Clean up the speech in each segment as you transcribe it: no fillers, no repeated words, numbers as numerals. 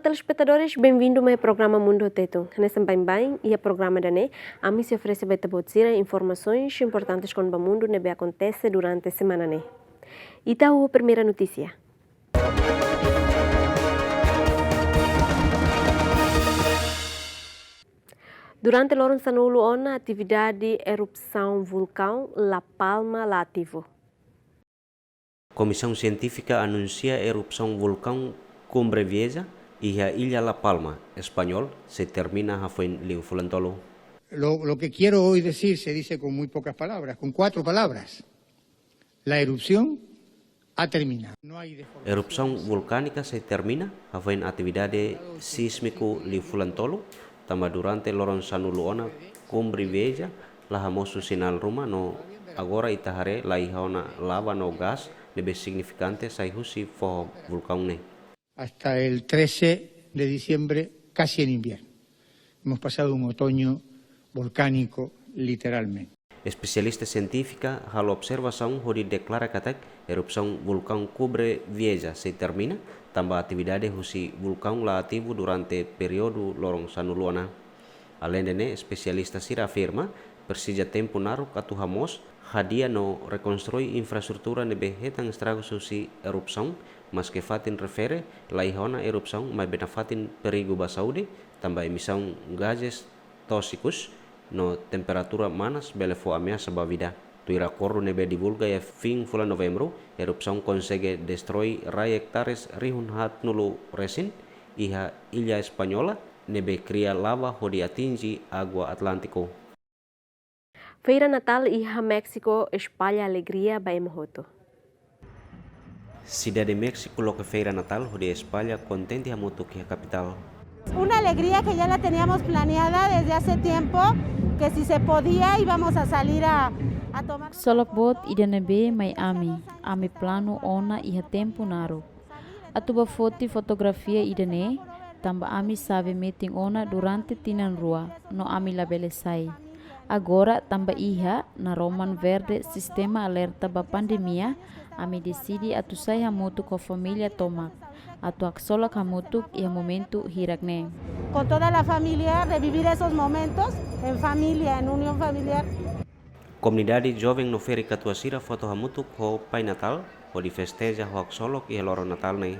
telespectadores, bem-vindo ao meu programa Mundo Teto. Nesse bem e o programa da NE, a mim se oferece para trazer informações importantes com o mundo que acontece durante a semana NE. E tá a primeira notícia. Durante o Sanulo, a atividade erupção vulcão La Palma lá ativo. Comissão Científica anuncia erupção vulcão Cumbre Vieja y a Ilha La Palma, español, se termina en Linfulantolo. Lo que quiero hoy decir se dice con muy pocas palabras, con 4 palabras. La erupción ha terminado. No hay Erupção vulcânica se termina en atividade sísmico Linfulantolo, também durante loron sanuloona Cumbre Vieja, la hamosu sinal ruma no agora itahare la ihaona lava no gas debe significante saihusi fo vulcão ne. Hasta el 13 de diciembre, casi en invierno. Hemos pasado un otoño volcánico, literalmente. Especialista científica hal observação hori declara katak erupção vulcão Cumbre Vieja se termina, tambah atividade husi vulcão lá ativo durante período lorong sanuluana. Além de especialista sira afirma persija tempo naru katu hamos hadia no reconstrui infraestrutura nebe hetang estragos husi erupção, mas que fatin refere la ihona erupção mai benafatin perigo basaude, tambah emissão gases tóxicos no temperatura manas belefo ameaça bavida. Tuira corro nebe divulga ya fin bulan Novembro, erupção consegue destruir rai hectares rihun hat nulu resin, iha ilha espanhola nebe cria lava hodi atingi água Atlântico. Feira Natal iha México espalha alegria by Mohoto. Cidade de México lo que feira Natal hodi espalha contente a moto que a capital. Una alegría que ya la teníamos planeada desde hace tiempo, que si se podía íbamos a salir a tomar. Solokbot idanebe mai ami plano ona iha tempo naru. Atuba fotografia idane, tamba ami sabe meeting ona durante tinan rua, no ami labele sai. Agora tamba iha na Roman Verde sistema alerta ba pandemia, ami decidi atu sai hamutu com família tomak. Atu aksolak hamutuk iha momento hirakne. Con toda la familia, revivir esos momentos en familia, en unión familiar. Comunidade jovem no feri katuasira foto hamutuk ho Pai Natal, ho di festeja ho aksolok iha loro Natal nei.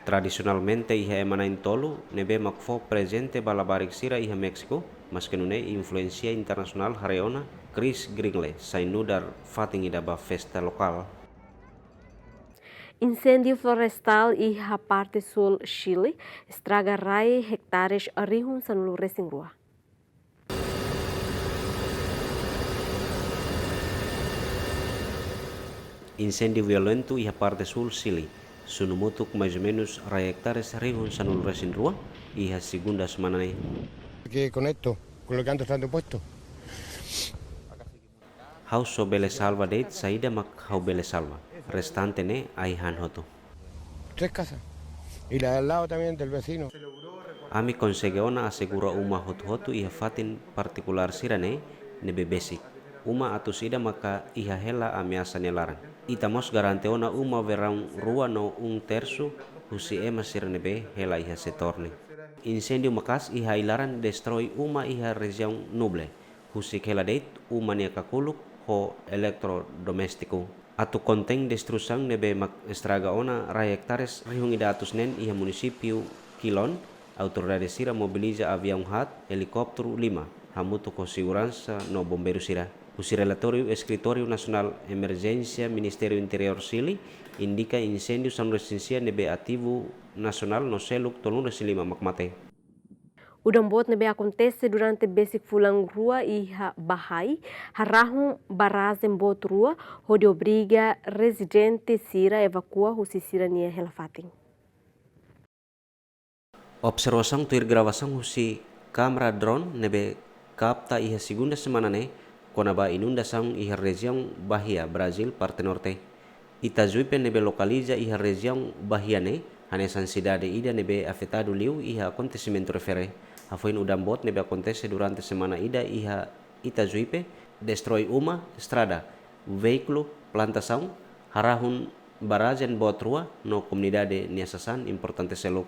Tradicionalmente iha emanain tolu nebe makfo presente balabarik sira iha Mexico, mas que nune influencia internacional hareona Chris Gringle sainudar fating idaba festa lokal. Incêndio florestal e a parte sul Chile estraga rai hectares rihun sanulu resingrua. Incêndio violento e a parte sul Chile sunumutuk mais ou menos rai hectares rihun sanulu resingrua e a segunda semana nei. Que con esto, con lo que antes están puesto. Haus so bele salva date saída mak hau bele salva. Restante ne aihan hoto. 3 casas. Y la de al lado también del vecino. Ami consegueona asegura uma hotu iha fatin particular sirane nebe basic. Uma atus ida maka iha hela ameaça nelaran. Itamos garanteona uma verão rua no 1/3 husi ema sirnebe hela iha setorne. Incêndio makas iha ilaran destrói uma iha região nuble. Husi hela date uma nia kakuluk ho eletrodoméstico. Atu contém destrução nebe mak estraga ona rai hectares rihung ida atus nen iha município Quilon. Autoridade sira mobiliza avião hat helicóptero 5 hamutu com segurança no bombeiro sira. O relatório Escritório Nacional Emergência Ministério Interior Chile indica incêndio são resistência nebe ativo nacional no seluk tolun resilima makmate. O dambot nebe acontece durante basic fulang rua e bahai, harahum barazem bot rua, onde obriga residente sira evacua husi sira nia helafating. Observação tuir gravação husi câmera drone nebe capta iha segunda semana ne konaba inundação iha região Bahia, Brasil, parte norte. Itajuipe nebe localiza iha região Bahia ne, hanesan cidade ida nebe afetado liu iha acontecimento refere. Afoin udambot nebe acontece durante semana ida iha Itajuipe, destrói uma estrada, veículo, plantação, harahun barajen bot rua no comunidade Niasasan importante seluk.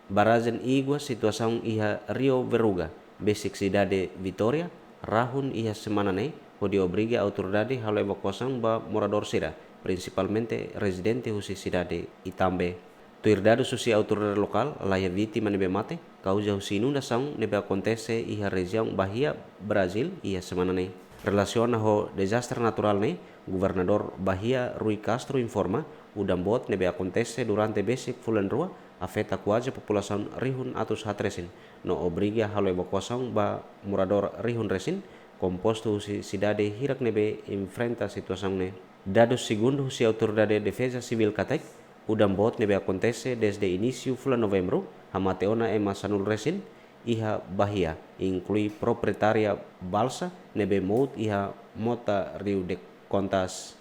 Barazen igua situação iha Rio Veruga, basic cidade Vitória, rahun iha semana ne, onde obriga a autoridade a evacuação ba morador sira, principalmente residente husi cidade e também tuirdado susi autoridade local laia vítima nebe mate, causa husi inundação nebe acontece iha região Bahia, Brasil iha semana ne. Relaciona ho desastre natural ne, governador Bahia Rui Castro informa, o dambot nebe acontece durante basic fulan rua, afeta quase a população rihun atus hatresin, no obriga a evacuação ba morador rihun resin, composto husi cidade hirak nebe enfrenta a situação ne. Dados segundo husi autoridade defesa civil katek, o dambot nebe acontece desde início fulan novembro, hamateona ema sanul resin, iha Bahia, inclui proprietária balsa nebe mout iha mota Rio de Contas.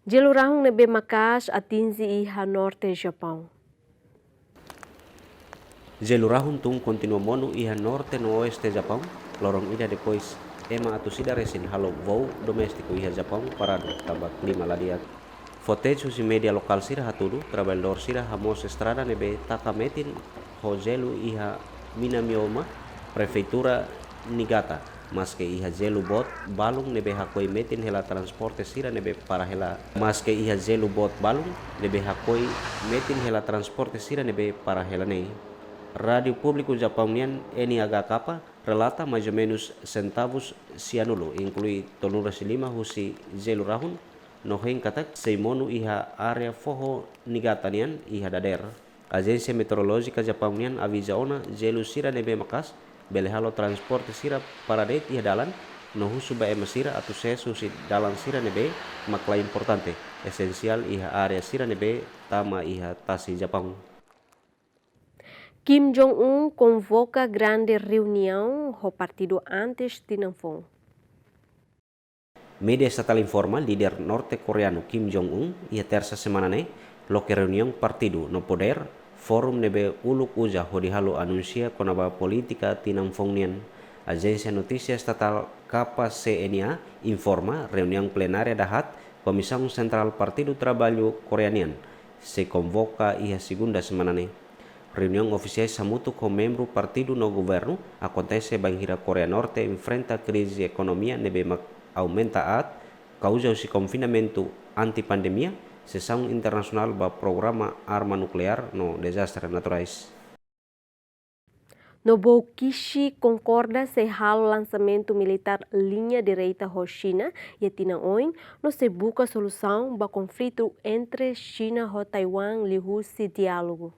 Gelurahung nebe Makas atinge iha norte Japão. Gelurahung tung continua monu iha norte no oeste Japão, lorong ida depois ema atusida resin halo voo domestico iha Japão parado tabak clima ladiak. Footage si media lokal sira hatudu, trabalhador sira hamos estrada nebe takametin ho gelu iha Minamioma, prefeitura Niigata, mas que iha gelu bot balung nebe hakoi metin hela transporte sira nebe para hela, mas que iha gelu bot balung nebe hakoi metin hela transporte sira nebe para hela nei. Rádio Público Japonian NHK relata mais ou menos centavos cianulo, inclui tonura silima husi gelu rahun, no hen katak seimonu iha area foho Niigatanian iha dader. Agência Meteorológica Japonian avisa ona gelu sira nebe makas belehalo transporte sira para det iha dalan no husu ba emasira atau sesu si dalan sira nebe makla importante esensial iha area sira nebe tama iha tasi Japão. Kim Jong-un convoca grande reunião do partido antes de Nanfong. Media estatal informa líder norte-coreano Kim Jong-un ia terça semana ne lo que reunião partido no poder forum nebe uluk uja hodihalo anuncia konaba politika tinamfongnian. Agência Notícia Estatal KCNA informa reunião plenária dahat Comissão Central Partido Trabalho Coreanian se convoca ia segunda semana ne. Reunião oficiais samutu com membro partido no governo acontece banhira Coreia Norte enfrenta crise economia nebe aumenta at causa o confinamento anti-pandemia, sessão internacional ba programa arma nuclear no desastre naturais. Nobukishi concorda se halo lançamento militar linha direita da China e Tinaoin no se busca solução ba conflito entre China e Taiwan lihusi diálogo.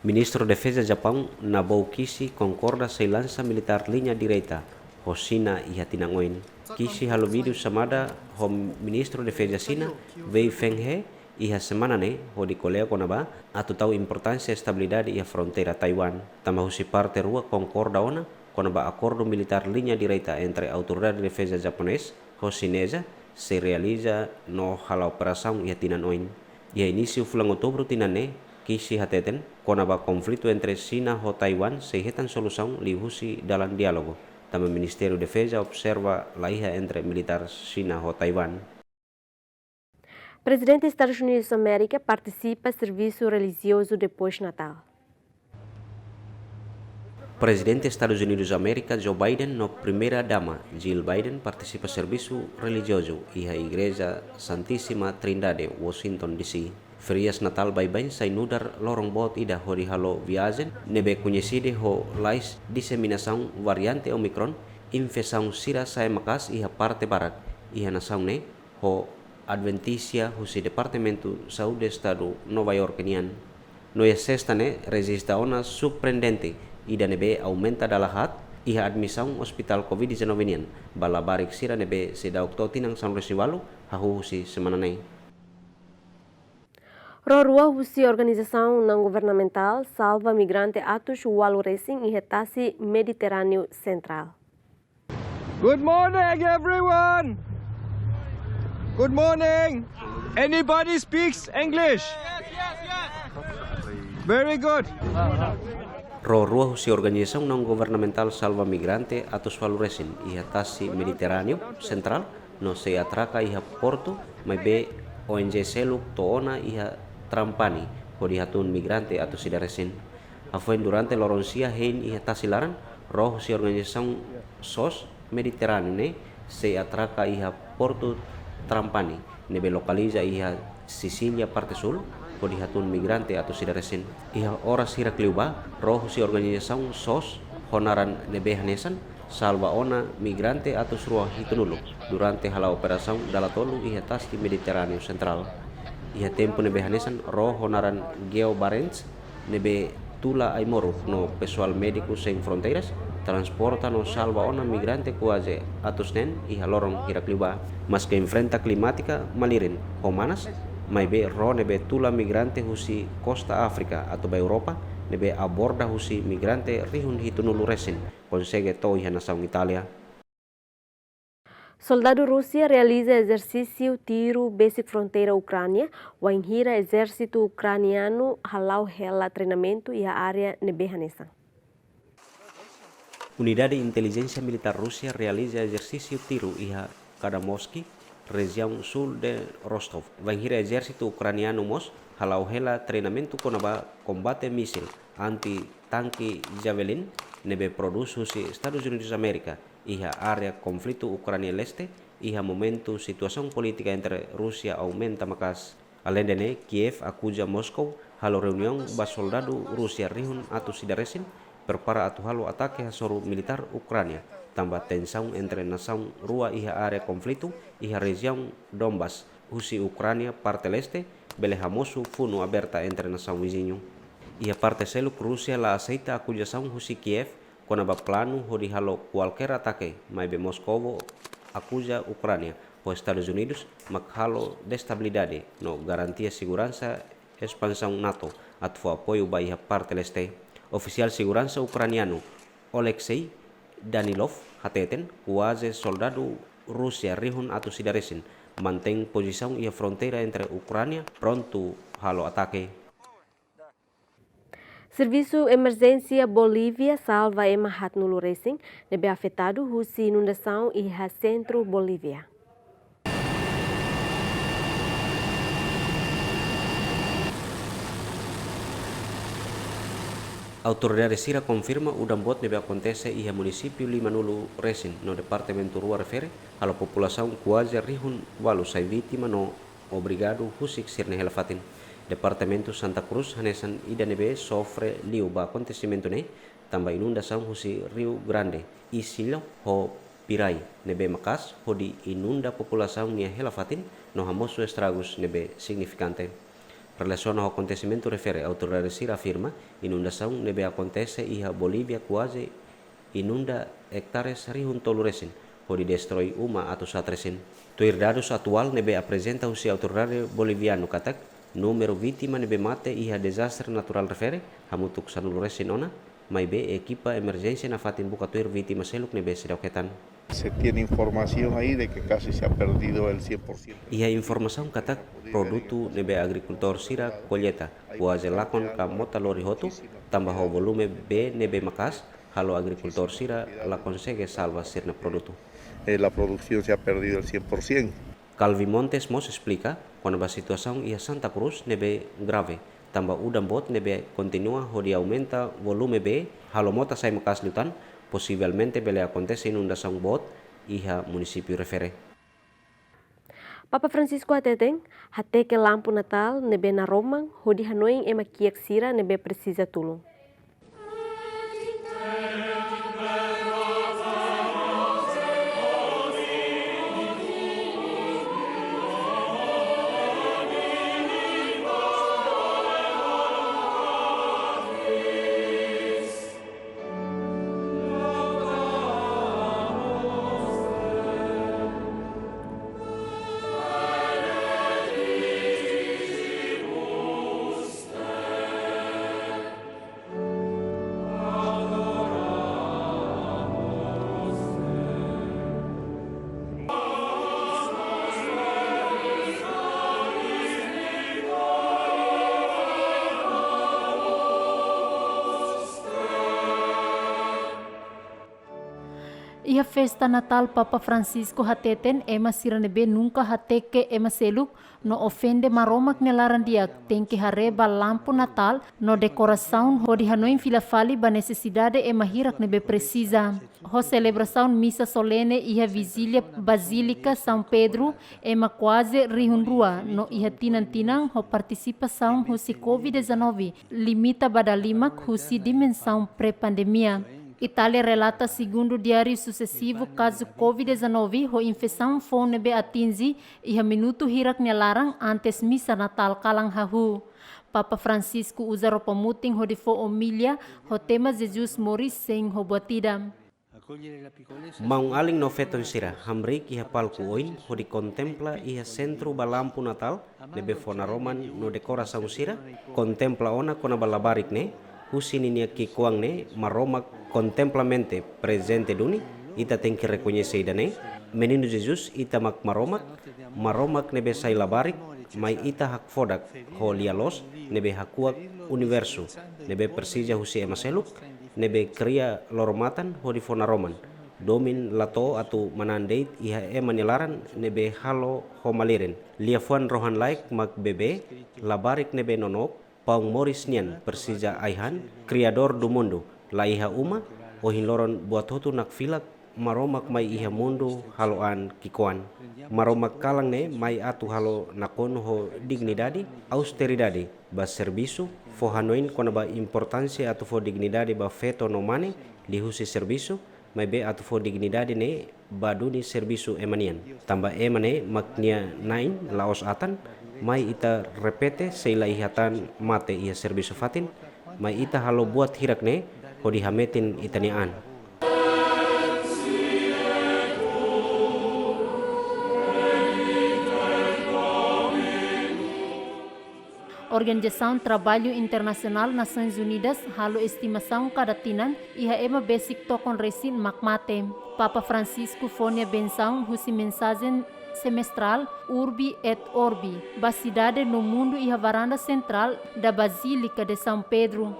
Ministro Defesa Japão Nobukishi concorda se lança militar linha direita ho China e Tinaoin. Kishi halo vídeo chamada ho Ministro Defesa China Wei Fenghe iha semana ne ho di kolea konaba atu tau importância estabilidade e fronteira Taiwan. Tama husi parte rua concorda ona konaba acordo militar linha direita entre autoridade de defesa japonês ho chinesa se realiza no hala operação e Tinaoin. E início fulang outubro tinane Kishi hateten konaba conflito entre China e Taiwan se hetan solução lihusi dalam diálogo. Também o Ministério de Defesa observa a liha entre militar China e Taiwan. Presidente dos Estados Unidos da América participa do serviço religioso depois de Natal. Presidente dos Estados Unidos da América Joe Biden no primeira dama Jill Biden participa do serviço religioso e a Igreja Santíssima Trindade Washington DC. Ferias Natal bem sai nudar lorong bot ida hori halo viagem nebe conhecida ho lais disseminação variante Omicron infecção sira sai makas iha parte barat iha nação ne ho Adventisia husi Departamento Saúde Estado Nova York nian. No ia sexta ne resista ona surpreendente ida nebe aumenta dalahat iha admissão hospital COVID-19 nian balabarik sira nebe se daukto tinang San Resiwalu hahu husi semana ne. Rorua husi organização não governamental salva migrante atus walu racing e retasi Mediterrâneo Central. Good morning everyone. Good morning. Anybody speaks English? Very good. Rorua husi organização não governamental salva migrante atus walu racing e retasi Mediterrâneo Central no se atraca iha Porto mas be ONG seluk toona iha Trampani, hodi hatun migrante atau sidaresin. Afuen durante loronsia hein iha tasilaran, roh si organização SOS Mediterrâneo se atraca iha Porto Trampani, nebe localiza iha Sicilia parte sul, hodi hatun migrante atau sidaresin. Iha horas hira kliuba, roh si organização SOS honaran nebe hanesan, salva ona migrante atau surua hitunulu durante hala operação dalatolu iha tasti Mediterrâneo Central. Iha tempo nebe hanesan roh honaran Geo Barents nebe tula aimoro no pessoal médico sem fronteiras transporta no salva ona migrante quase atusnen iha lorong hirakliba mas que enfrenta climática malirin homanas mai be ro nebe tula migrante husi Costa África atau ba Europa nebe aborda husi migrante rihun hitunulu resin consegue to iha nação Itália. Soldado Rússia realiza exercício tiro basic fronteira Ucrânia, wainhira exército ucraniano halau hela treinamento e a área nebehanesa. Unidade de Inteligência Militar Rússia realiza exercício tiro iha Kadamovsky, região sul de Rostov. Wainhira exército ucraniano mos halau hela treinamento konaba combate míssil anti-tanque Javelin nebe produz husi Estados Unidos América. Iha área conflito Ucrânia Leste, iha momento situação política entre Rússia aumenta makas. Além de Kiev acusa Moscou halo reunião ba soldado Rússia rihun atau sidaresin prepara atu halo ataque hasoru militar Ucrânia. Tambah tensão entre nação rua iha área conflito, iha região Donbas, husi Ucrânia parte leste, bele hamosu funo aberta entre nação vizinho. Iha parte seluk Rússia la aceita acusação husi Kiev konaba plano hodi halo qualquer ataque, mas be Moscovo acusa Ucrânia, pois Estados Unidos makhalo destabilidade no garantia segurança expansão NATO atau apoio ba iha parte leste. Oficial segurança ucraniano Oleksiy Danilov hateten quase soldado Rússia rihun atau sidaresin mantém posição iha fronteira entre Ucrânia pronto halo ataque. Serviço Emergência Bolívia salva emahat nulu racing nebe afetado husi inundação e centro Bolívia. Autoridade Sira confirma o dambot nebe acontece iha município Limanulu Resin no departamento Rua refere a população quase rihun walu sai vítima no obrigado husik sirne helafatin. Departamento Santa Cruz hanesan ida nebe sofre liu ba acontecimento ne tambah inundação husi Rio Grande Isilo ho Pirai nebe makas ho di inunda população nia helafatin no hamosu estragos nebe significante. Relação ao acontecimento refere autoridade Sira afirma inundação nebe acontece iha Bolívia quase inunda hectares rihun tolu resin ho di destrói uma atau satresin. Tuir dados atual nebe apresenta husi autoridade boliviano katak número vítima nebe mate iha desastre natural refere hamutuk sanulu resin ona mai be equipa emergência na fatin buka tuir vítima seluk nebe sedauketan. Se tiene información ahí de que casi se ha perdido el 100%. Iha informação katak produto nebe agricultor Sira colheita quase lakon ka mota lori hotu tambah ho volume B nebe makas halo agricultor Sira la consegue salva sirna produto. La producción se ha perdido el 100%. Calvi Montes mos explica quando a situação iha Santa Cruz nebe grave, tambah udam bot nebe continua hodi aumenta volume B, halo mota sai makas lutan, possivelmente bele acontece inundação bot iha município refere. Papa Francisco Hateteng, hateke lampu Natal nebe na Romang, hodi hanoing ema kiek sira nebe precisa tulung. Ia festa Natal Papa Francisco hateten ema siranebe nunca hateke ema seluk no ofende maromak nelaran diak tenke hareba lampu Natal no decoração ho di hanoin filafali ba necessidade ema hirak nebe precisa. Ho celebração missa solene ia visilia Basílica São Pedro ema quase rihunrua no ia tinang-tinang ho participação ho si Covid-19 limita badalimak ho si dimensão pré-pandemia. Itália relata segundo diário sucessivo caso Covid-19 ho infecção fonebe atingi iha minuto hirak nelarang antes misa Natal kalang hahu. Papa Francisco usa ropa muting ho difo homilia ho tema Jesus moris sem ho batida. Maung aling no feton sira, hamri iha palku oin ho di contempla iha centro balampu Natal nebe fona roman no decoração sira, contempla ona kona balabarik ne, husininia kikuang ne maromak contemplamente presente duni ita tem que reconhecer dane menino Jesus ita mak maromak nebe sai labarik mai ita hak fodak ho lialos nebe hakuak universo nebe persija husi emaseluk nebe kria loromatan ho di fona roman domin lato atau manandeit iha emanilaran nebe halo ho maliren liafuan rohan laik mak bebe labarik nebe nonok Paung Moris Nian Persija Aihan, Criador do Mundo, la iha uma, ohin loron buat hotu nak filak, maromak mai iha mundo haloan kikoan. Maromak kalang ne mai atu halo nakon ho dignidade, austeridade, ba serviço, fo hanoin kona ba importância atu fo dignidade ba feto no mane, lihusi serviço, mai be atu fo dignidade ne ba duni serviço emanian. Tamba emane maknia nain laos atan, mai ita repete seila ihatan mate ia serviço fatin mai ita halo buat hirak ne ho dihametin itanian. Organização Trabalho Internacional Nações Unidas halo estimação kadatinan iha ema basic tokon resin makmate. Papa Francisco fonia benção husi mensagem semestral Urbi et Orbi, ba cidade no mundo e a varanda central da Basílica de São Pedro.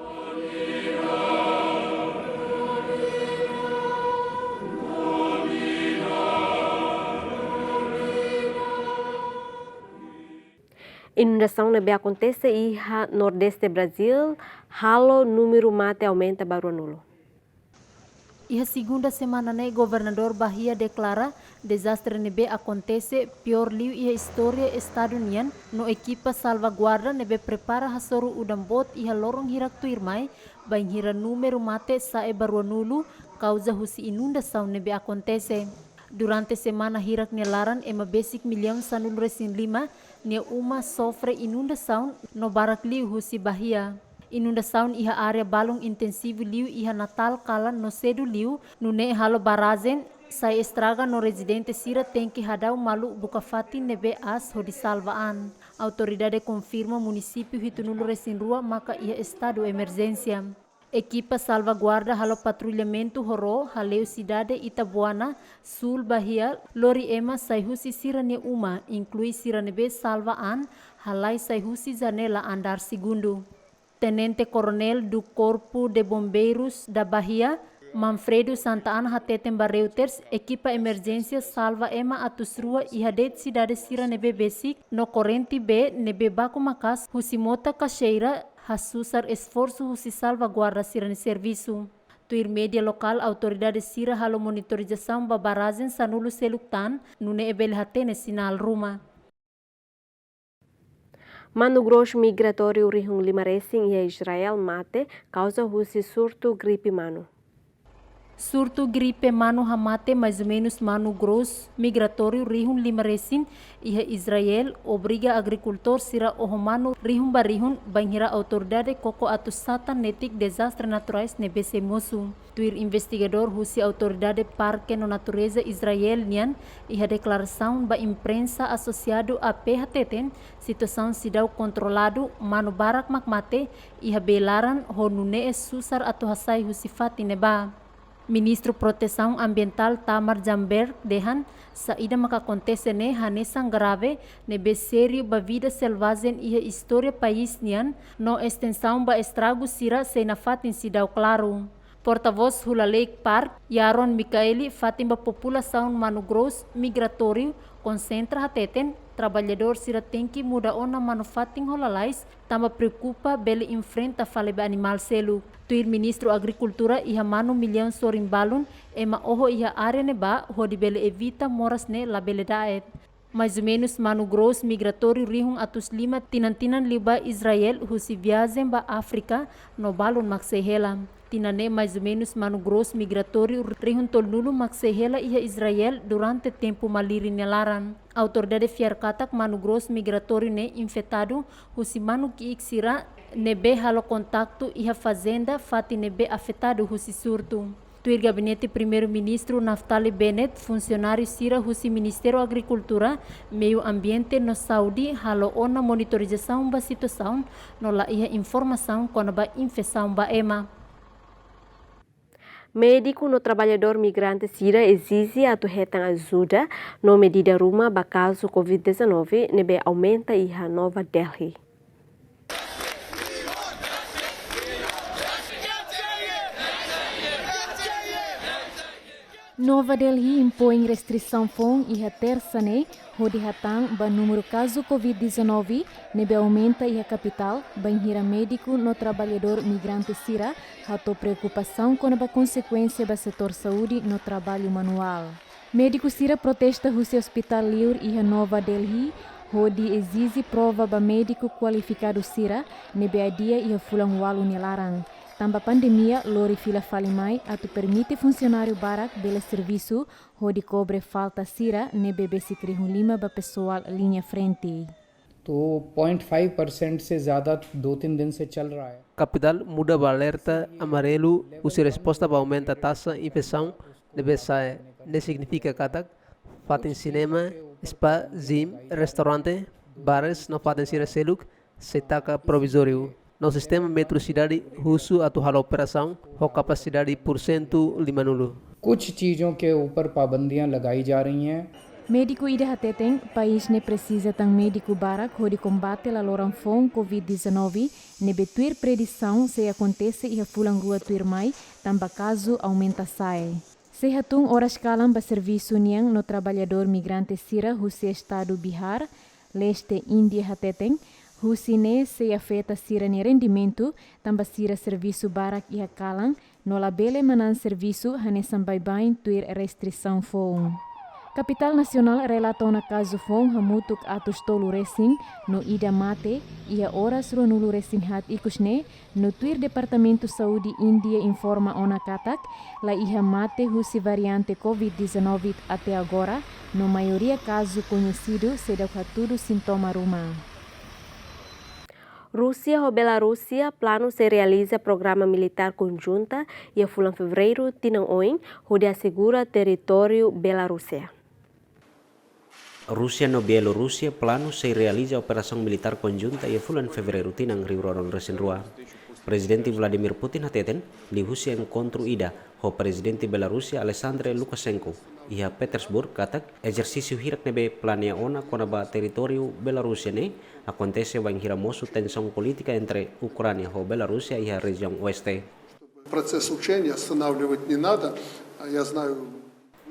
Inundação nebe acontece e nordeste Brasil, halo número mate aumenta baru nulo. E a segunda semana, né, governador Bahia declara desastre nebe acontece pior liu e a história estadunian no equipa salvaguarda nebe prepara hasoru udambot e a lorong hirak tuirmai bain hira número mate sae baruanulu causa husi inundação nebe acontece. Durante semana hirak nelaran ema basic milhão sanul resin 5 ne uma sofre inundação no barak liu husi Bahia. Inundação iha área balong intensivo liu iha Natal kalan no cedo liu no ne halo barazen sai estraga no residente sira tem que hadau malu buka fati nebe as ho di salvaan. Autoridade confirma município hitunulu resin rua maka iha estado emergência. Equipa salvaguarda halo patrulhamento horo haleu cidade Itabuana, sul Bahia, lori ema sai husi sira ne uma inclui sira nebe salvaan halai sai husi janela andar segundo. Tenente Coronel do Corpo de Bombeiros da Bahia, Manfredo Santa Ana Hateten Reuters, equipa emergência salva ema atusrua e hadet cidade sira nebe basic no corrente B nebe baku makas husimota cacheira hasusar esforço husi salvaguarda sira ne serviço. Tuir media local autoridade sira halo monitorização babarazen sanulu seluktan nune ebel hatene sinal ruma. Mano grosso migratório rihung lima racing e Israel mate causa husi surto gripe mano. Surto gripe mano hamate mais ou menos mano grosso migratório rihung lima racing e Israel obriga agricultor sira ohomano rihung barihun banhira autoridade koko atus satan netik desastre naturais nebese mosu. Tuir investigador husi autoridade parque no natureza Israel nian e a declaração ba imprensa associado a PHTTN situação sidau controlado mano barak makmate e a belaran honune susar atu hasai husi fati neba. Ministro Proteção Ambiental Tamar Jamberg dehan saída makakontese ne hanesan grave nebe sério ba vida selvagem e a história país nian no extensão ba estrago sira sem na fatin sidau claro. Porta-voz Hula Lake Park, Yaron Mikaeli, Fatima população Manu Gross migratório concentra hateten trabalhador sira tenki muda ona manufating holalais tamba preocupa bele enfrenta falebe animal selu. Tuir ministro agricultura iha manu milhão sorimbalun ema oho iha área neba hodi bele evita moras ne la bele daet. Mais ou menos Manu Gross migratório rihung atus 5 tinan-tinan liba Israel husi viagem ba África no balon maksehela. Tinane mais ou menos Manu Gross migratório rihung tolnulu maksehela iha Israel durante tempo maliri nelaran. Autoridade fiar katak Manu Gross migratório ne infectado husi manu ki iksira nebe halo kontakto iha fazenda fati nebe afetado husi surto. Tuir gabinete primeiro-ministro Naftali Bennett, funcionário sira husi Ministério Agricultura, Meio Ambiente no Saudi, halo ona monitorização ba situação, no la iha informação quando ba infecção ba ema. Médico no trabalhador migrante sira exige a tuhetan ajuda no medida rumah ba caso COVID-19 nebe aumenta iha Nova Delhi. Nova Delhi impõe restrição fon iha terça ne hodi hatang ba número caso COVID-19 nebe aumenta iha capital banhira médico no trabalhador migrante sira hato preocupação com a consequência ba setor saúde no trabalho manual. Médico sira protesta husi hospital liur iha Nova Delhi hodi exige prova ba médico qualificado sira nebe adia iha fulang walu nelarang. Tamba pandemia, lori fila falimai atu permite funcionário barak bela serviço hodi cobre falta sira ne bebe se krihun lima ba pessoal linha frente. तो 0.5% से ज़्यादा 2-3 दिन से चल रहा है. Capital muda ba alerta amarelo, usi resposta ba aumenta taxa infecção deve sair. Ne significa katak fatin cinema, spa, gym, restaurante, bares no fatin sira seluk, setaka provisório. No sistema metro cidade husu atau hal operação ho capacidade % 50. कुछ चीज़ों के ऊपर पाबंदियां लगाई जा रही हैं. Médico ida hateteng país ne precisa tang médico barak hodi combate la loran fon COVID-19 ne betuir predição se acontece iha fulang rua tuir mai tamba caso aumenta sai. Se hatung horas kalam ba serviço niang no trabalhador migrante sira husi estado Bihar, leste Índia hateteng husine se afeta sira ni rendimento, tamba sira serviço barak iha kalang, no labele manan serviço hane sambai bain tuir restrição fon. Capital Nacional relata na caso fon hamutuk atus tolu resing no ida mate, iha horas ronulu resing hat ikusne, no tuir Departamento Saúde Índia informa ona katak, la iha mate husi variante COVID-19 até agora, no maioria caso conhecido, sedau tudo sintoma rumah. Rússia ou Bielorrússia plano se realiza programa militar conjunta e a fulan fevereiro tinang oin hodi assegura território Bielorrússia. Rússia no Bielorrússia plano se realiza operação militar conjunta e a fulan fevereiro tinang riuron resenrua. Presidente Vladimir Putin hateten li Rússia encontro ida ho presidente Bielorrússia Alexander Lukashenko iha Petersburg katak exercício hirak nebe plania ona konaba território Bielorrússia ne acontece bang hiramosu tensão política entre Ucrânia ho Bielorrússia e a região oeste. Процесс учения останавливать не надо. Я знаю.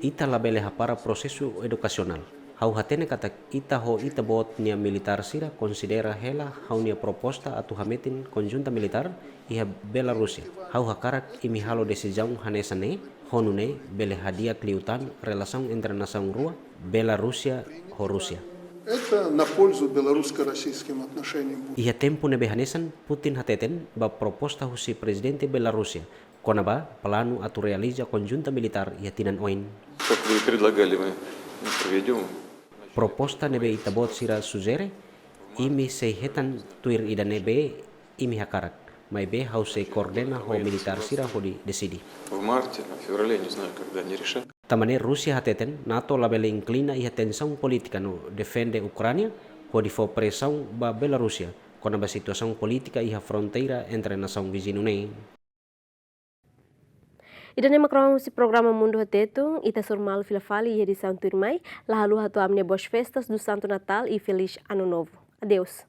Ita labele para processo educacional. Hau hatene katak ita ho ita bot nia militar sira considera hela hau nia proposta atu hametin conjunta militar iha Bielorrússia. Hau hakarak imi halo decisão hanesane honune bele hadia kliutan relação entre nação rua Bielorrússia ho Rússia. Это на пользу белорусско-российским отношениям. Iha tempo nebe hanesan Putin hateten ba proposta husi presidente Bielorrússia konaba plano atu realiza conjunta militar iha tinan oin. Как вы предлагали, мы проведем. Proposta nebe itabot sira sugere imi sehetan tuir ida nebe imi hakarak mai be hause coordena ho militar sira hodi decidi. В марте, в феврале, не знаю, когда они решат. Tamane Rusia hateten NATO labele inclina iha tensão política no defende Ucrânia hodi fo pressão ba Bielorrússia kona ba situação política iha fronteira entre nação vizinho nei. Ida ne makron si programa Mundo Hatetung, ita surmal filafali e edição turmai, lahalu hatu amne boas festas do Santo Natal e feliz Ano Novo. Adeus.